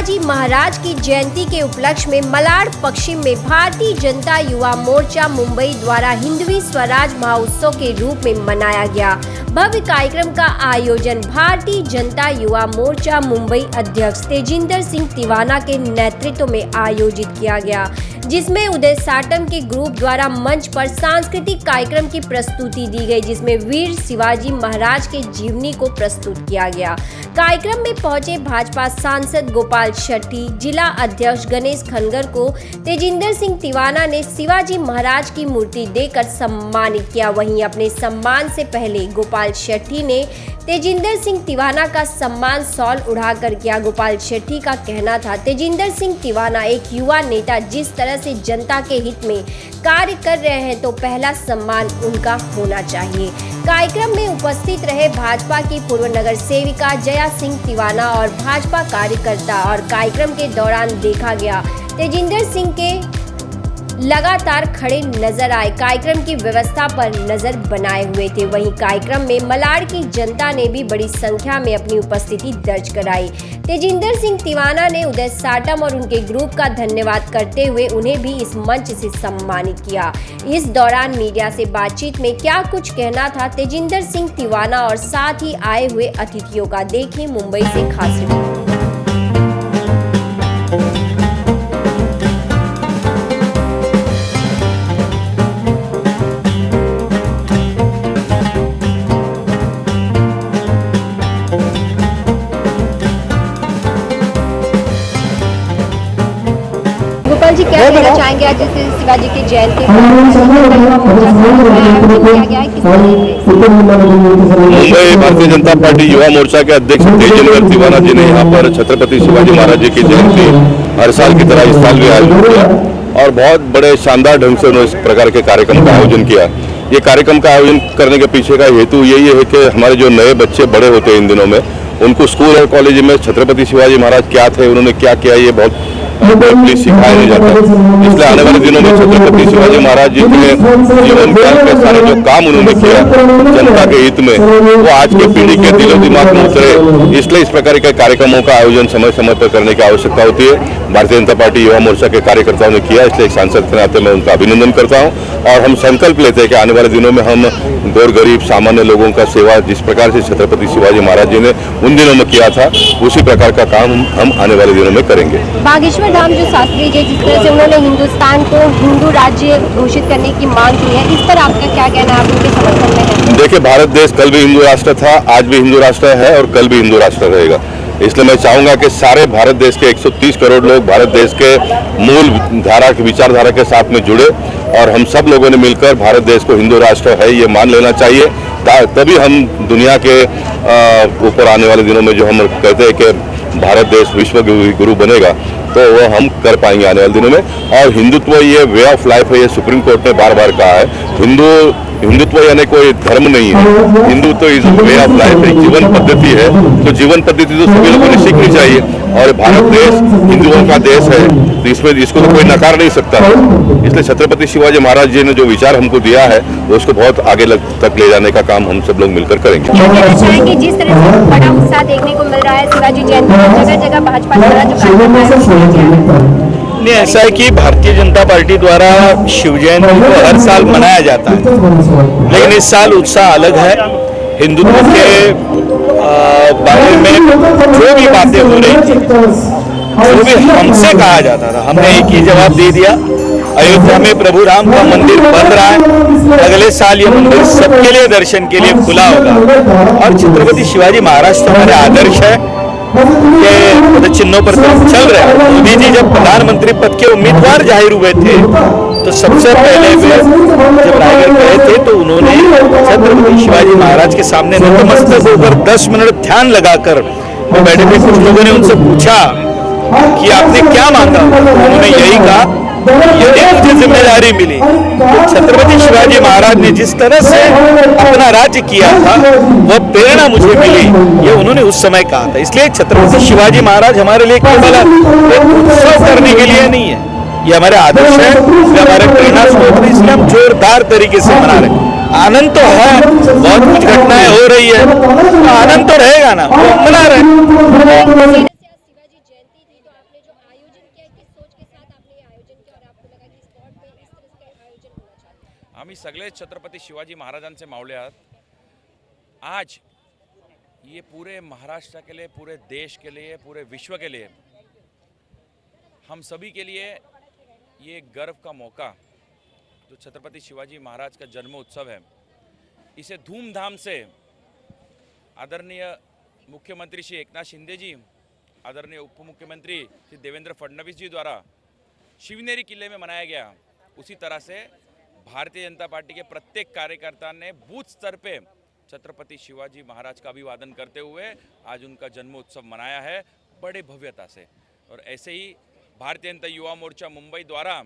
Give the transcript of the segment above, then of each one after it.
शिवाजी महाराज की जयंती के उपलक्ष्य में मलाड पश्चिम में भारतीय जनता युवा मोर्चा मुंबई द्वारा हिंदवी स्वराज महोत्सव के रूप में मनाया गया। भव्य कार्यक्रम का आयोजन भारतीय जनता युवा मोर्चा मुंबई अध्यक्ष तेजिंदर सिंह तिवाना के नेतृत्व में आयोजित किया गया, जिसमें उदय साटम के ग्रुप द्वारा मंच पर सांस्कृतिक कार्यक्रम की प्रस्तुति दी गई, जिसमें वीर शिवाजी महाराज के जीवनी को प्रस्तुत किया गया। कार्यक्रम में पहुंचे भाजपा सांसद गोपाल शेट्टी, जिला अध्यक्ष गणेश खनगर को तेजिंदर सिंह तिवाना ने शिवाजी महाराज की मूर्ति देकर सम्मानित किया। वहीं अपने सम्मान से पहले गोपाल शेट्टी ने तेजिंदर सिंह तिवाना का सम्मान शॉल उड़ाकर किया। गोपाल शेट्टी का कहना था, तेजिंदर सिंह तिवाना एक युवा नेता जिस तरह से जनता के हित में कार्य कर रहे हैं तो पहला सम्मान उनका होना चाहिए। कार्यक्रम में उपस्थित रहे भाजपा की पूर्व नगर सेविका जया सिंह तिवाना और भाजपा कार्यकर्ता, और कार्यक्रम के दौरान देखा गया तेजिंदर सिंह के लगातार खड़े नजर आए, कार्यक्रम की व्यवस्था पर नजर बनाए हुए थे। वहीं कार्यक्रम में मलाड की जनता ने भी बड़ी संख्या में अपनी उपस्थिति दर्ज कराई। तेजिंदर सिंह तिवाना ने उदय साटम और उनके ग्रुप का धन्यवाद करते हुए उन्हें भी इस मंच से सम्मानित किया। इस दौरान मीडिया से बातचीत में क्या कुछ कहना था तेजिंदर सिंह तिवाना और साथ ही आए हुए अतिथियों का, देखें मुंबई से खास रिपोर्ट। गोपाल जी, क्या कहना चाहेंगे आज जैसे शिवाजी की जयंती मुंबई भारतीय जनता पार्टी युवा मोर्चा के अध्यक्ष तेजिंदर तिवाना जी ने यहाँ पर छत्रपति शिवाजी महाराज जी की जयंती हर साल की तरह इस साल भी आयोजित किया और बहुत बड़े शानदार ढंग से उन्होंने इस प्रकार के कार्यक्रम का आयोजन किया। ये कार्यक्रम का आयोजन करने के पीछे का हेतु यही है कि हमारे जो नए बच्चे बड़े होते हैं इन दिनों में, उनको स्कूल और कॉलेज में छत्रपति शिवाजी महाराज क्या थे, उन्होंने क्या किया, ये बहुत सिखाया नहीं जाता। इसलिए आने वाले दिनों में छत्रपति शिवाजी महाराज जी के जीवन काल के सारे जो काम उन्होंने किया जनता के हित में, वो आज के पीढ़ी के दिलो दिमाग में उतरे। इसलिए इस प्रकार के कार्यक्रमों का आयोजन समय समय पर करने की आवश्यकता होती है। भारतीय जनता पार्टी युवा मोर्चा के कार्यकर्ताओं ने किया, इसलिए एक सांसद के नाते मैं उनका अभिनंदन करता हूँ। और हम संकल्प लेते हैं कि आने वाले दिनों में हम गौर गरीब सामान्य लोगों का सेवा जिस प्रकार से छत्रपति शिवाजी महाराज जी ने उन दिनों में किया था, उसी प्रकार का काम हम आने वाले दिनों में करेंगे। बागेश्वर धाम जो शास्त्री जी जिस तरह से उन्होंने हिंदुस्तान को हिंदू राज्य घोषित करने की मांग की है, इस पर आपका क्या कहना है, आप उनके समर्थन में है? देखिए, भारत देश कल भी हिंदू राष्ट्र था, आज भी हिंदू राष्ट्र है और कल भी हिंदू राष्ट्र रहेगा। इसलिए मैं चाहूंगा कि सारे भारत देश के 130 करोड़ लोग भारत देश के मूल धारा की विचारधारा के साथ में जुड़े और हम सब लोगों ने मिलकर भारत देश को हिंदू राष्ट्र है ये मान लेना चाहिए। तभी हम दुनिया के ऊपर आने वाले दिनों में जो हम कहते हैं कि भारत देश विश्व गुरु बनेगा, तो वो हम कर पाएंगे आने वाले दिनों में। और हिंदुत्व ये वे ऑफ लाइफ है, ये सुप्रीम कोर्ट ने बार बार कहा है। हिंदुत्व यानी कोई धर्म नहीं है, Hindutva is way of life, एक जीवन पद्धति है। तो जीवन पद्धति तो सभी लोगों ने सीखनी चाहिए और भारत देश हिंदुओं का देश है, तो इसमें इसको तो कोई नकार नहीं सकता। इसलिए छत्रपति शिवाजी महाराज जी ने जो विचार हमको दिया है वो उसको बहुत आगे तक ले जाने का काम हम सब लोग मिलकर करेंगे। जिस तरह से बड़ा उत्साह देखने को मिल रहा है शिवाजी जयंती में, जगह जगह भाजपा द्वारा जो कार्यक्रम नहीं, ऐसा है कि भारतीय जनता पार्टी द्वारा शिव जयंती को हर साल मनाया जाता है, लेकिन इस साल उत्साह अलग है। हिंदुत्व के बारे में जो भी बातें हो रही थी, जो भी हमसे कहा जाता था, हमने एक ही जवाब दे दिया। अयोध्या में प्रभु राम का मंदिर बन रहा है, अगले साल ये मंदिर सबके लिए दर्शन के लिए खुला होगा। और छत्रपति शिवाजी महाराज तो हमारे आदर्श है के चिन्हों पर चल रहे हैं। मोदी जी जब प्रधानमंत्री पद के उम्मीदवार जाहिर हुए थे तो सबसे पहले वे जब रायगढ़ गए थे तो उन्होंने छत्रपति शिवाजी महाराज के सामने नतमस्तक होकर 10 मिनट ध्यान लगाकर बैठे थे। कुछ लोगों ने उनसे पूछा कि आपने क्या मांगा, उन्होंने यही कहा, यदि मुझे जिम्मेदारी मिली तो छत्रपति शिवाजी महाराज ने जिस तरह से अपना राज्य किया था वह प्रेरणा मुझे मिली, ये उन्होंने उस समय कहा था। इसलिए छत्रपति शिवाजी महाराज हमारे लिए केवल उत्सव करने के लिए नहीं है, ये हमारे आदर्श है, ये हमारे प्रेरणा स्रोत है। इसलिए हम जोरदार तरीके से मना रहे हैं। आनंद तो है, बहुत कुछ घटनाएं हो रही है, आनंद तो रहेगा ना, वो मना रहे हैं। आम्ही सगळे छत्रपती शिवाजी महाराजांचे मावळे आहात. आज ये पूरे महाराष्ट्र के लिए, पूरे देश के लिए, पूरे विश्व के लिए, हम सभी के लिए ये गर्व का मौका जो छत्रपति शिवाजी महाराज का जन्म उत्सव है, इसे धूमधाम से आदरणीय मुख्यमंत्री श्री एकनाथ शिंदे जी, आदरणीय उप मुख्यमंत्री श्री देवेंद्र फडणवीस जी द्वारा शिवनेरी किले में मनाया गया. उसी तरह से भारतीय जनता पार्टी के प्रत्येक कार्यकर्ता ने बूथ स्तर पे छत्रपति शिवाजी महाराज का अभिवादन करते हुए आज उनका जन्म उत्सव मनाया है बड़े भव्यता से. और ऐसे ही भारतीय जनता युवा मोर्चा मुंबई द्वारा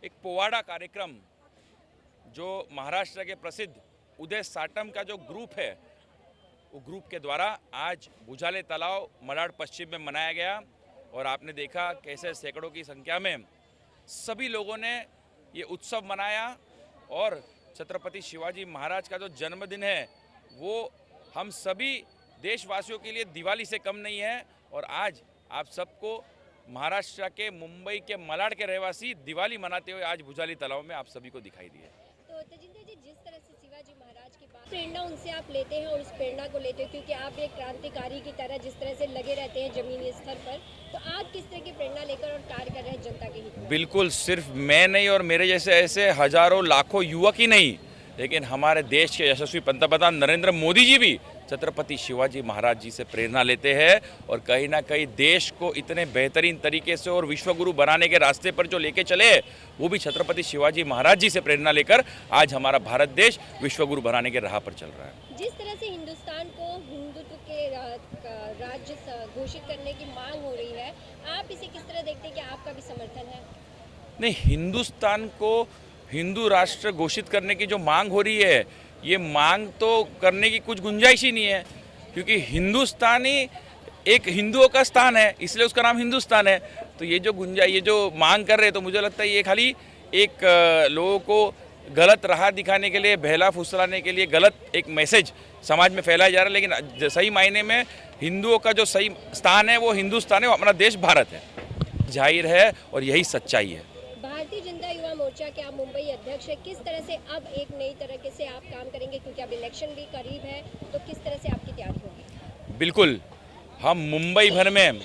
एक पोवाड़ा कार्यक्रम जो महाराष्ट्र के प्रसिद्ध उदय साटम का जो ग्रुप है, वो ग्रुप के द्वारा आज भुजाले तालाव मलाड पश्चिम में मनाया गया. और आपने देखा कैसे सैकड़ों की संख्या में सभी लोगों ने ये उत्सव मनाया. और छत्रपति शिवाजी महाराज का जो जन्मदिन है वो हम सभी देशवासियों के लिए दिवाली से कम नहीं है. और आज आप सबको महाराष्ट्र के मुंबई के मलाड के रहवासी दिवाली मनाते हुए आज भुजाली तालाव में आप सभी को दिखाई दिए. तो तजिंदर जी, जिस तरह से शिवाजी महाराज की बात प्रेरणा उनसे आप लेते हैं और उस प्रेरणा को लेते हो, क्योंकि आप एक क्रांतिकारी की तरह जिस तरह से लगे रहते हैं जमीनी स्तर पर, तो आप किस तरह की प्रेरणा लेकर और कार्य कर रहे हैं जनता के हित में? बिल्कुल, सिर्फ मैं नहीं और मेरे जैसे ऐसे हजारों लाखों युवक ही नहीं, लेकिन हमारे देश के यशस्वी पंतप्रधान नरेंद्र मोदी जी भी छत्रपति शिवाजी महाराज जी से प्रेरणा लेते हैं. और कहीं ना कहीं देश को इतने बेहतरीन तरीके से और विश्वगुरु बनाने के रास्ते पर जो लेके चले, वो भी छत्रपति शिवाजी महाराज जी से प्रेरणा लेकर आज हमारा भारत देश विश्वगुरु बनाने के राह पर चल रहा है. जिस तरह से हिंदुस्तान को हिंदुत्व के राज्य घोषित करने की मांग हो रही है, आप इसे किस तरह देखते हैं? कि आपका भी समर्थन है? नहीं, हिंदुस्तान को हिंदू राष्ट्र घोषित करने की जो मांग हो रही है, ये मांग तो करने की कुछ गुंजाइश ही नहीं है, क्योंकि हिंदुस्तान ही एक हिंदुओं का स्थान है, इसलिए उसका नाम हिंदुस्तान है. तो ये जो मांग कर रहे हैं, तो मुझे लगता है ये खाली एक लोगों को गलत राह दिखाने के लिए, बहला फुसलाने के लिए गलत एक मैसेज समाज में फैलाया जा रहा है. लेकिन सही मायने में हिंदुओं का जो सही स्थान है वो हिंदुस्तान है, वो अपना देश भारत है, जाहिर है. और यही सच्चाई है. भारतीय जनता युवा मोर्चा के आप मुंबई अध्यक्ष है, किस तरह से अब एक नई तरीके से आप काम करेंगे, क्योंकि अब इलेक्शन भी करीब है, तो किस तरह से आपकी तैयारी होगी? बिल्कुल, हम मुंबई भर में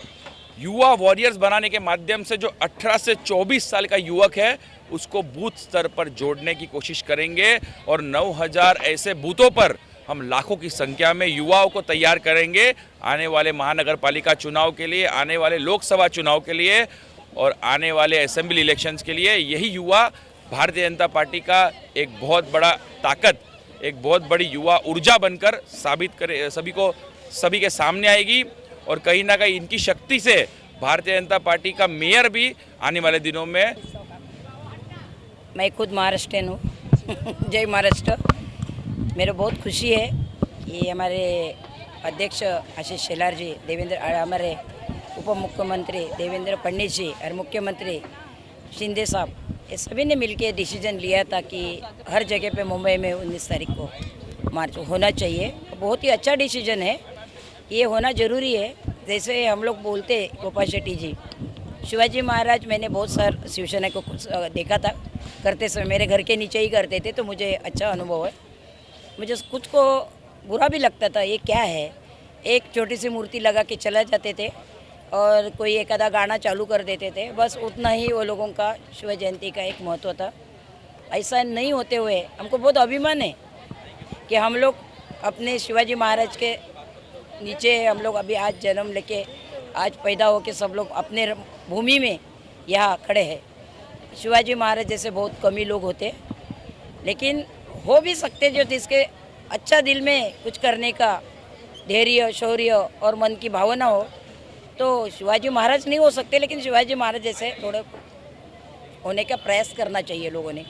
युवा वॉरियर्स बनाने के माध्यम से जो 18 से 24 साल का युवक है उसको बूथ स्तर पर जोड़ने की कोशिश करेंगे. और 9000 ऐसे बूथों पर हम लाखों की संख्या में युवाओं को तैयार करेंगे आने वाले महानगर पालिका चुनाव के लिए, आने वाले लोकसभा चुनाव के लिए और आने वाले असेंबली इलेक्शंस के लिए. यही युवा भारतीय जनता पार्टी का एक बहुत बड़ा ताकत, एक बहुत बड़ी युवा ऊर्जा बनकर साबित करे, सभी के सामने आएगी. और कहीं ना कहीं इनकी शक्ति से भारतीय जनता पार्टी का मेयर भी आने वाले दिनों में. मैं खुद महाराष्ट्रियन हूँ. जय महाराष्ट्र. मेरे बहुत खुशी है कि हमारे अध्यक्ष आशीष शेलार जी, हमारे उप मुख्यमंत्री देवेंद्र फडणवीस जी और मुख्यमंत्री शिंदे साहब, ये सभी ने मिलकर डिसीजन लिया था कि हर जगह पे मुंबई में 19 तारीख को मार्च होना चाहिए. बहुत ही अच्छा डिसीजन है, ये होना ज़रूरी है. जैसे हम लोग बोलते गोपाल शेट्टी जी, शिवाजी महाराज, मैंने बहुत सार शिवसेना को देखा था करते समय, मेरे घर के नीचे ही करते थे, तो मुझे अच्छा अनुभव है. मुझे कुछ को बुरा भी लगता था, ये क्या है, एक छोटी सी मूर्ति लगा के चला जाते थे और कोई एक आधा गाना चालू कर देते थे, बस उतना ही वो लोगों का शिव जयंती का एक महत्व था. ऐसा नहीं होते हुए हमको बहुत अभिमान है कि हम लोग अपने शिवाजी महाराज के नीचे, हम लोग अभी आज जन्म लेके, आज पैदा होके सब लोग अपने भूमि में यहाँ खड़े हैं. शिवाजी महाराज जैसे बहुत कम ही लोग होते, लेकिन हो भी सकते जो जिसके अच्छा दिल में कुछ करने का धैर्य, शौर्य और मन की भावना हो, तो शिवाजी महाराज नहीं हो सकते, लेकिन शिवाजी महाराज जैसे थोड़े होने का प्रयास करना चाहिए. लोगों ने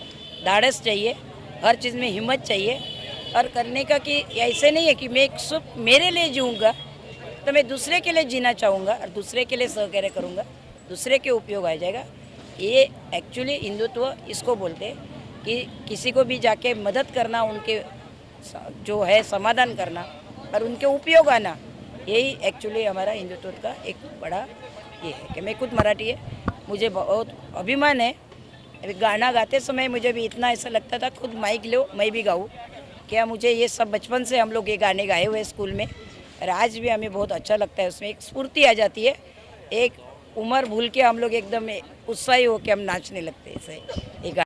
धाड़स चाहिए, हर चीज़ में हिम्मत चाहिए और करने का, कि ऐसे नहीं है कि मैं सिर्फ मेरे लिए जीऊँगा, तो मैं दूसरे के लिए जीना चाहूँगा और दूसरे के लिए सहकार्य करूँगा, दूसरे के उपयोग आ जाएगा. ये एक्चुअली हिंदुत्व इसको बोलते हैं कि किसी को भी जाके मदद करना, उनके जो है समाधान करना और उनके उपयोग आना, यही एक्चुअली हमारा हिंदुत्व का एक बड़ा ये है. कि मैं खुद मराठी है, मुझे बहुत अभिमान है अभी गाना गाते समय मुझे भी इतना ऐसा लगता था खुद माइक लो मैं भी गाऊँ, क्या मुझे ये सब बचपन से हम लोग ये गाने गाए हुए स्कूल में, और आज भी हमें बहुत अच्छा लगता है। उसमें एक स्फूर्ति आ जाती है, एक उम्र भूल के हम लोग एकदम उत्साही होकर हम नाचने लगते हैं। ऐसे एक